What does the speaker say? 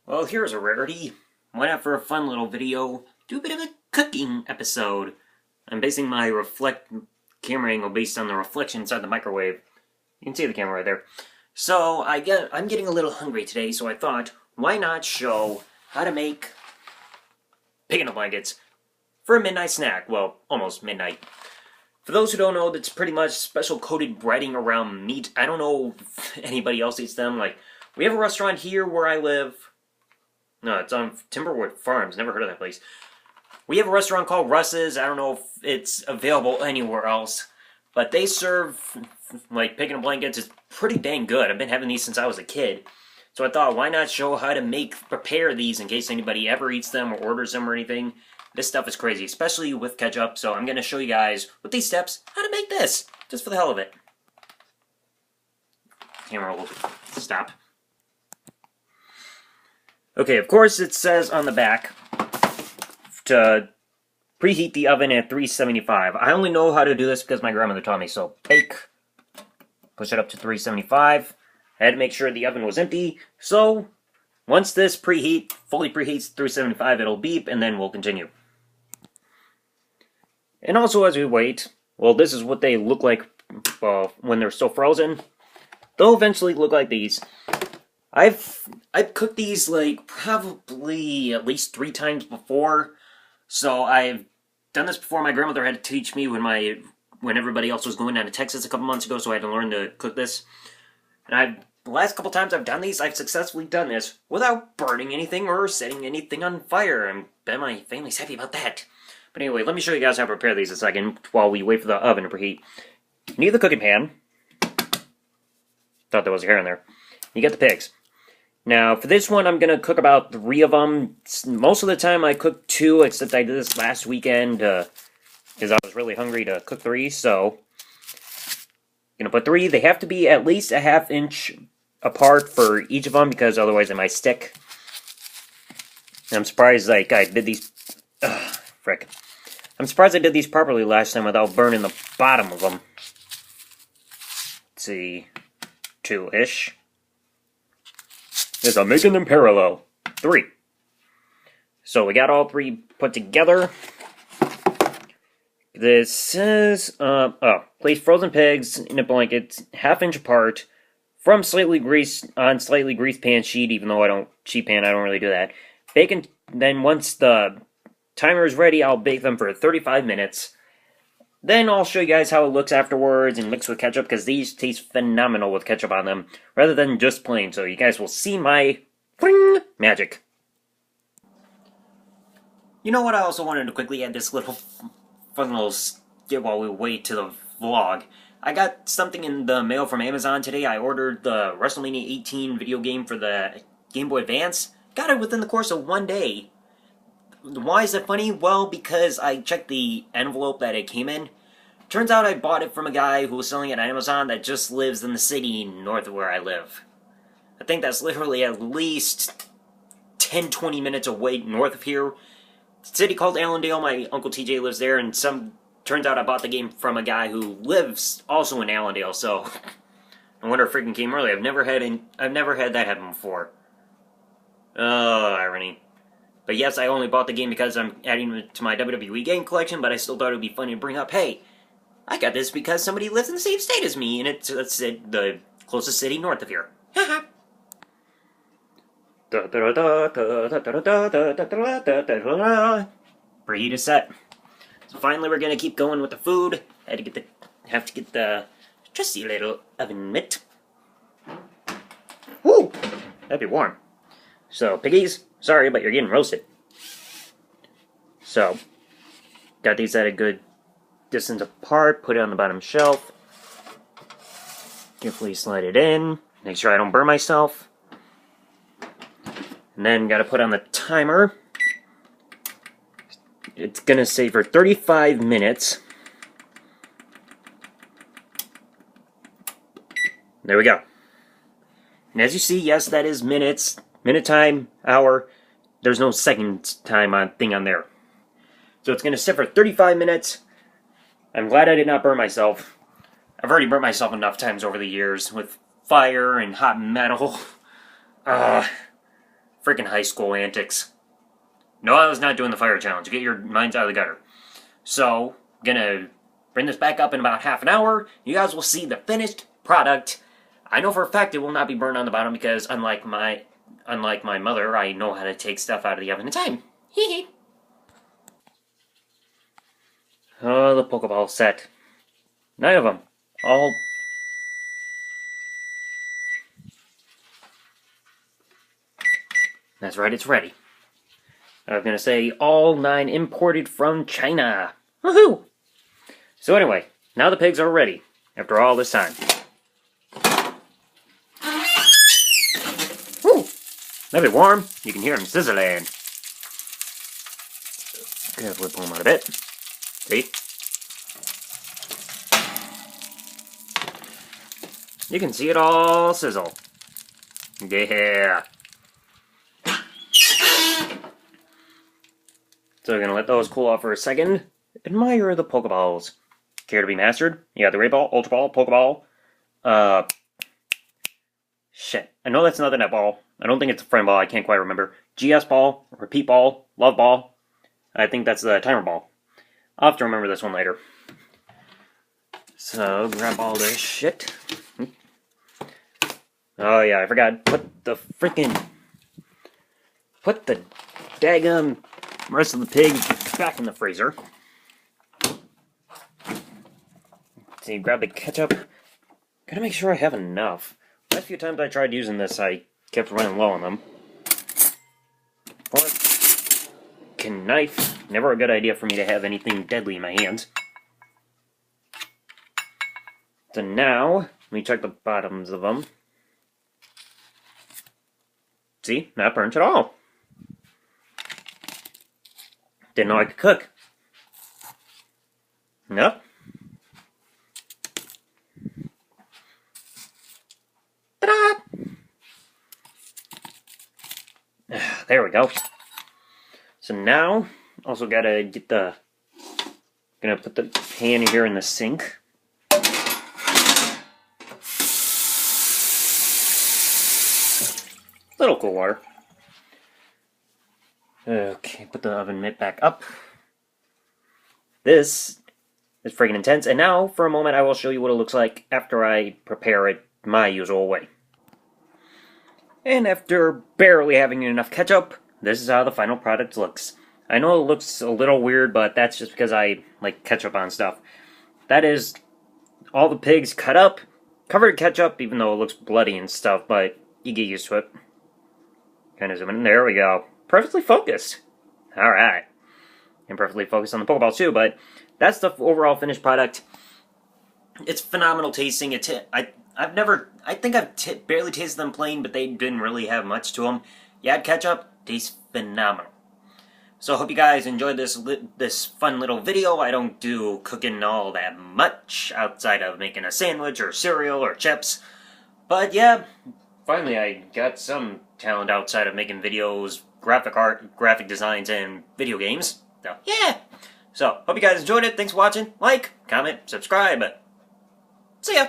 Well, here's a rarity. Why not, for a fun little video, do a bit of a cooking episode? I'm basing my camera angle based on the reflection inside the microwave. You can see the camera right there. So I'm getting a little hungry today, so I thought, why not show how to make picnic blankets for a midnight snack? Well, almost midnight. For those who don't know, that's pretty much special coated breading around meat. I don't know if anybody else eats them. Like, we have a restaurant here where I live. No, it's on Timberwood Farms. Never heard of that place. We have a restaurant called Russ's. I don't know if it's available anywhere else. But they serve, like, picnic blankets. It's pretty dang good. I've been having these since I was a kid. So I thought, why not show how to prepare these in case anybody ever eats them or orders them or anything. This stuff is crazy, especially with ketchup. So I'm going to show you guys, with these steps, how to make this. Just for the hell of it. Camera will stop. Okay, of course it says on the back to preheat the oven at 375. I only know how to do this because my grandmother taught me. So bake, push it up to 375. I had to make sure the oven was empty. So once this fully preheats 375, it'll beep and then we'll continue. And also as we wait, well, this is what they look like when they're still frozen. They'll eventually look like these. I've cooked these like probably at least 3 times before, so I've done this before. My grandmother had to teach me when everybody else was going down to Texas a couple months ago, so I had to learn to cook this. And the last couple times I've done these, I've successfully done this without burning anything or setting anything on fire. I bet my family's happy about that. But anyway, let me show you guys how to prepare these a second while we wait for the oven to preheat. You need the cooking pan. Thought there was a hair in there. You got the pigs. Now, for this one, I'm going to cook about 3 of them. Most of the time, I cook 2, except I did this last weekend because I was really hungry to cook 3, so I'm going to put 3. They have to be at least a ½ inch apart for each of them, because otherwise they might stick. And I'm surprised, like, I did these... frick. I'm surprised I did these properly last time without burning the bottom of them. Let's see... 2-ish. Yes, I'm making them parallel. 3. So we got all 3 put together. This says, place frozen pigs in a blanket, ½ inch apart, from slightly greased pan sheet, even though I don't really do that. Bake, then once the timer is ready, I'll bake them for 35 minutes. Then I'll show you guys how it looks afterwards and mix with ketchup, because these taste phenomenal with ketchup on them, rather than just plain. So you guys will see my magic. You know what? I also wanted to quickly add this little fun little skit while we wait to the vlog. I got something in the mail from Amazon today. I ordered the WrestleMania 18 video game for the Game Boy Advance. Got it within the course of 1 day. Why is that funny? Well, because I checked the envelope that it came in. Turns out I bought it from a guy who was selling it on Amazon that just lives in the city north of where I live. I think that's literally at least 10-20 minutes away north of here. It's a city called Allendale. My Uncle TJ lives there, and turns out I bought the game from a guy who lives also in Allendale, so I wonder if it freaking came early. I've never had that happen before. Oh, irony. But yes, I only bought the game because I'm adding it to my WWE game collection, but I still thought it would be funny to bring up, hey, I got this because somebody lives in the same state as me, and it's the closest city north of here. Haha. Preheat is set. So finally we're gonna keep going with the food. Have to get the trusty little oven mitt. Woo! That'd be warm. So, piggies, sorry, but you're getting roasted. So, got these at a good distance apart, put it on the bottom shelf. Carefully slide it in, make sure I don't burn myself. And then gotta put on the timer. It's gonna say for 35 minutes. There we go. And as you see, yes, that is minutes. Minute time, hour, there's no second time thing on there. So it's going to sit for 35 minutes. I'm glad I did not burn myself. I've already burnt myself enough times over the years with fire and hot metal. freaking high school antics. No, I was not doing the fire challenge. Get your minds out of the gutter. So, gonna bring this back up in about half an hour. You guys will see the finished product. I know for a fact it will not be burned on the bottom because unlike my mother, I know how to take stuff out of the oven in time. Hee hee. Oh, the Pokeball set. 9 of them. All... That's right, it's ready. I was gonna say all 9 imported from China. Woohoo! So anyway, now the pigs are ready. After all this time. Woo! They'll be warm. You can hear them sizzling. Carefully pull them out a bit. See? You can see it all sizzle. Yeah. So we're going to let those cool off for a second. Admire the Pokeballs. Care to be mastered? You got the Great Ball, Ultra Ball, Pokeball. Shit. I know that's not the Net Ball. I don't think it's a Friend Ball. I can't quite remember. GS Ball, Repeat Ball, Love Ball. I think that's the Timer Ball. I'll have to remember this one later. So, grab all this shit. Oh yeah, I forgot. Put the daggum rest of the pig back in the freezer. See, grab the ketchup. Gotta make sure I have enough. Last few times I tried using this, I kept running low on them. Fork, knife. Never a good idea for me to have anything deadly in my hands. So now, let me check the bottoms of them. See, not burnt at all. Didn't know I could cook. Nope. Ta-da! There we go. So now, also gotta get the... Gonna put the pan here in the sink. Little cool water. Okay, put the oven mitt back up. This is freaking intense. And now, for a moment, I will show you what it looks like after I prepare it my usual way. And after barely having enough ketchup, this is how the final product looks. I know it looks a little weird, but that's just because I like ketchup on stuff. That is all the pigs cut up, covered in ketchup, even though it looks bloody and stuff, but you get used to it. Kind of zoom in. There we go. Perfectly focused. Alright. And perfectly focused on the Pokeballs too, but that's the overall finished product. It's phenomenal tasting. I think I've barely tasted them plain, but they didn't really have much to them. You add ketchup, tastes phenomenal. So I hope you guys enjoyed this fun little video. I don't do cooking all that much outside of making a sandwich or cereal or chips. But yeah, finally I got some talent outside of making videos, graphic art, graphic designs, and video games. So yeah. So hope you guys enjoyed it. Thanks for watching. Like, comment, subscribe. See ya.